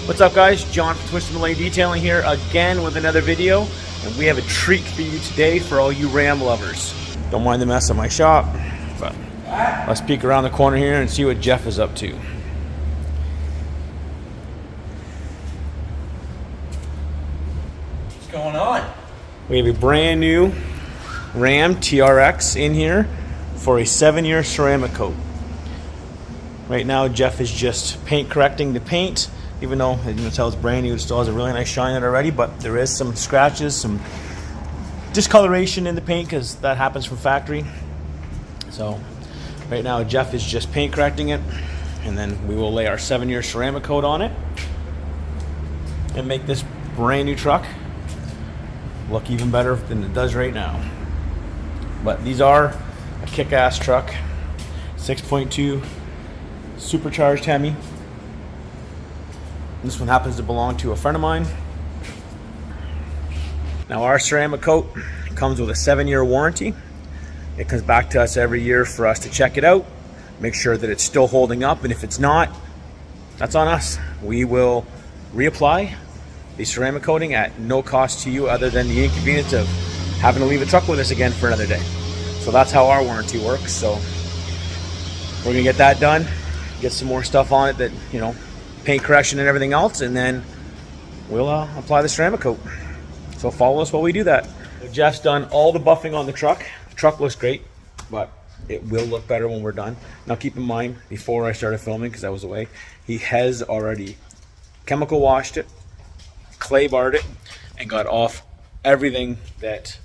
What's up, guys? John from Twisted Lane Detailing here again with another video, and we have a treat for you today for all you Ram lovers. Don't mind the mess of my shop, but let's peek around the corner here and see what Jeff is up to. What's going on? We have a brand new Ram TRX in here for a 7-year ceramic coat. Right now, Jeff is just paint correcting the paint. Even though, as you can tell, it's brand new, it still has a really nice shine on it already, but there is some scratches, some discoloration in the paint because that happens from factory. So right now, Jeff is just paint correcting it, and then we will lay our 7-year ceramic coat on it and make this brand new truck look even better than it does right now. But these are a kick-ass truck, 6.2 supercharged Hemi. This one happens to belong to a friend of mine. Now, our ceramic coat comes with a 7-year warranty. It comes back to us every year for us to check it out, make sure that it's still holding up, and if it's not, that's on us. We will reapply the ceramic coating at no cost to you other than the inconvenience of having to leave the truck with us again for another day. So that's how our warranty works. So we're gonna get that done, get some more stuff on it that, you know, paint correction and everything else, and then we'll apply the ceramic coat. So follow us while we do that. Jeff's done all the buffing on the truck. The truck looks great, but it will look better when we're done. Now keep in mind, before I started filming, because I was away, he has already chemical washed it, clay barred it, and got off everything that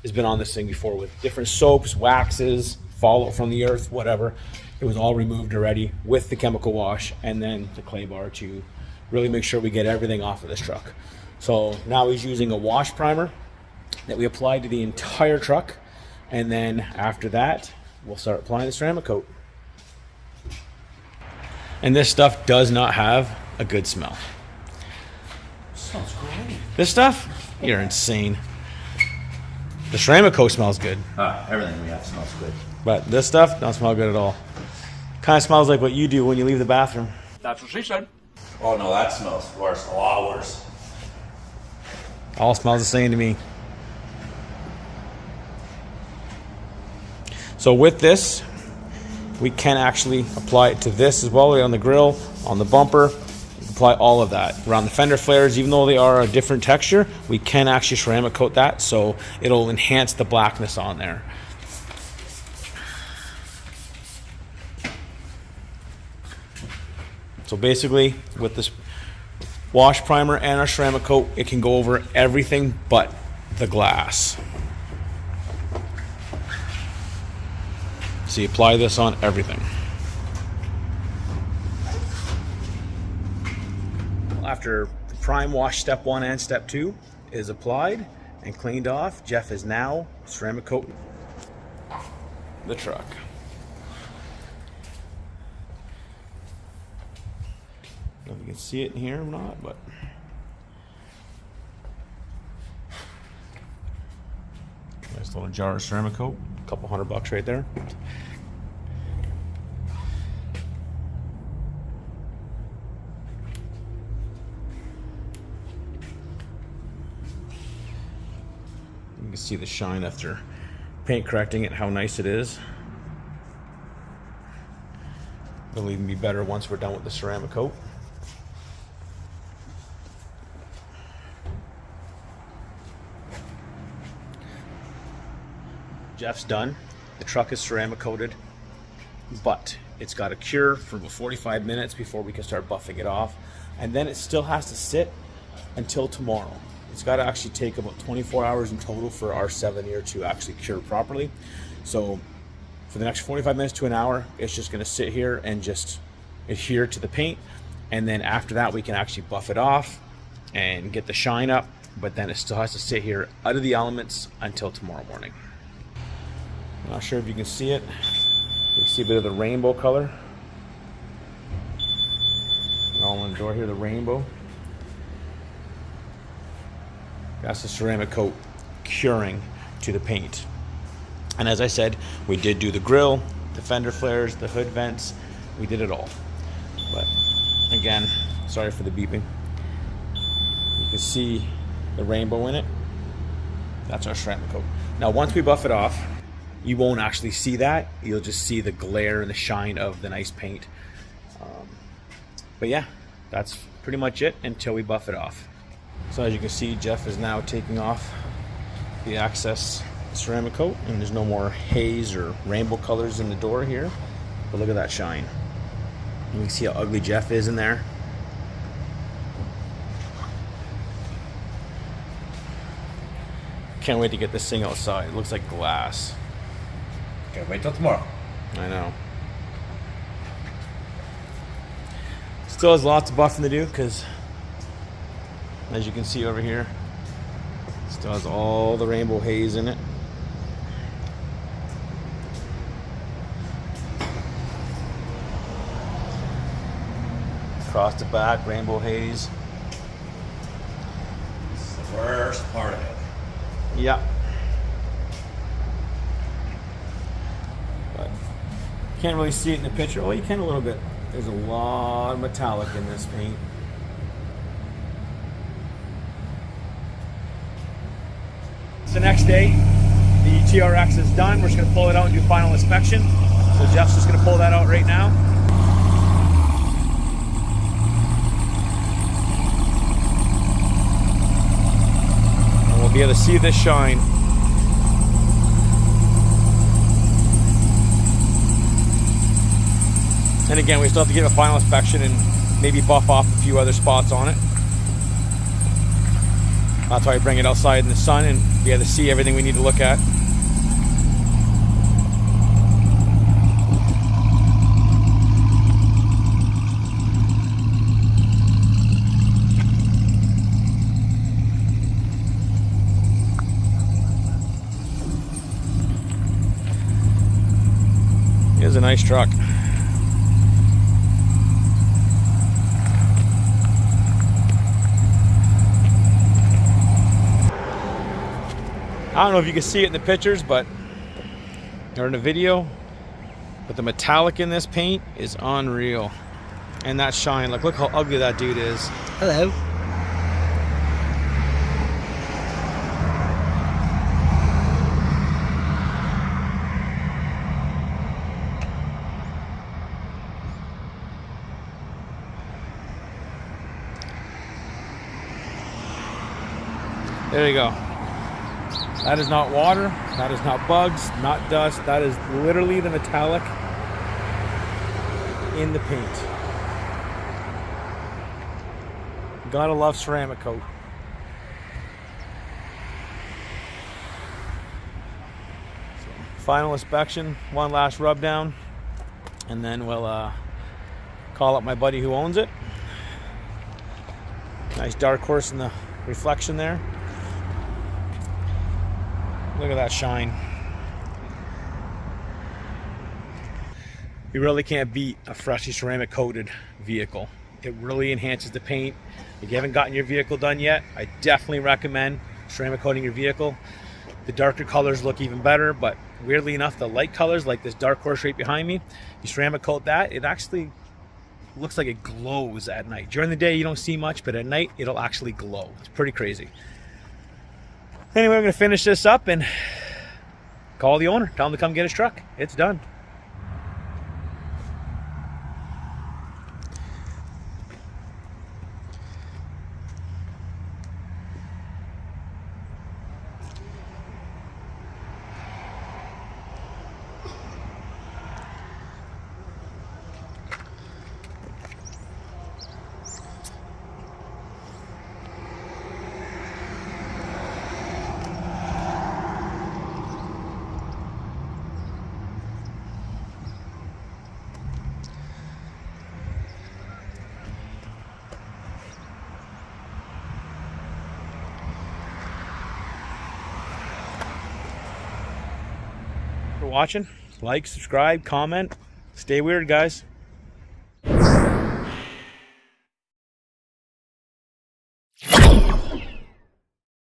has been on this thing before with different soaps, waxes, fallout from the earth, whatever. It was all removed already with the chemical wash and then the clay bar to really make sure we get everything off of this truck. So now he's using a wash primer that we applied to the entire truck, and then after that we'll start applying the ceramic coat. And this stuff does not have a good smell. Smells great. This stuff? You're insane. The ceramic coat smells good. Everything we have smells good. But this stuff don't smell good at all. Kind of smells like what you do when you leave the bathroom. That's what she said. Oh no, that smells worse. A lot worse. All smells the same to me. So with this, we can actually apply it to this as well, on the grill, on the bumper. Apply all of that. Around the fender flares, even though they are a different texture, we can actually ceramic coat that, so it'll enhance the blackness on there. So basically, with this wash primer and our ceramic coat, it can go over everything but the glass. So you apply this on everything. After the prime wash step 1 and step 2 is applied and cleaned off, Jeff is now ceramic coating the truck. I don't know if you can see it in here or not, but nice little jar of ceramic coat, a couple $100 right there. You can see the shine after paint correcting it, how nice it is. It'll even be better once we're done with the ceramic coat. Jeff's done. The truck is ceramic coated, but it's got to cure for about 45 minutes before we can start buffing it off. And then it still has to sit until tomorrow. It's got to actually take about 24 hours in total for our 7-year to actually cure properly. So for the next 45 minutes to an hour, it's just going to sit here and just adhere to the paint. And then after that, we can actually buff it off and get the shine up. But then it still has to sit here out of the elements until tomorrow morning. I'm not sure if you can see it. You can see a bit of the rainbow color. All on the door here, the rainbow. That's the ceramic coat curing to the paint. And as I said, we did do the grill, the fender flares, the hood vents. We did it all. But Again, sorry for the beeping. You can see the rainbow in it. That's our ceramic coat. Now once we buff it off, you won't actually see that. You'll just see the glare and the shine of the nice paint. But yeah, that's pretty much it until we buff it off. So as you can see, Jeff is now taking off the access ceramic coat, and there's no more haze or rainbow colors in the door here. But look at that shine. You can see how ugly Jeff is in there. Can't wait to get this thing outside. It looks like glass. Okay, wait till tomorrow. I know. Still has lots of buffing to do because, as you can see over here, still has all the rainbow haze in it. Across the back, rainbow haze. This is the worst part of it. Yeah. But can't really see it in the picture. Oh, you can a little bit. There's a lot of metallic in this paint. It's the next day. The TRX is done. We're just going to pull it out and do final inspection. So Jeff's just going to pull that out right now. And we'll be able to see this shine. And again, we still have to get a final inspection and maybe buff off a few other spots on it. That's why I bring it outside in the sun and be able to see everything we need to look at. Here's a nice truck. I don't know if you can see it in the pictures, or in the video, but the metallic in this paint is unreal. And that shine, like, look how ugly that dude is. Hello. There you go. That is not water, that is not bugs, not dust, that is literally the metallic in the paint. Gotta love ceramic coat. So, final inspection, one last rub down, and then we'll call up my buddy who owns it. Nice dark horse in the reflection there. Look at that shine. You really can't beat a freshly ceramic coated vehicle. It really enhances the paint. If you haven't gotten your vehicle done yet, I definitely recommend ceramic coating your vehicle. The darker colors look even better, but weirdly enough, the light colors, like this dark horse right behind me, you ceramic coat that, it actually looks like it glows at night. During the day, you don't see much, but at night, it'll actually glow. It's pretty crazy. Anyway, I'm going to finish this up and call the owner. Tell him to come get his truck. It's done. For watching, like, subscribe, comment, stay weird, guys.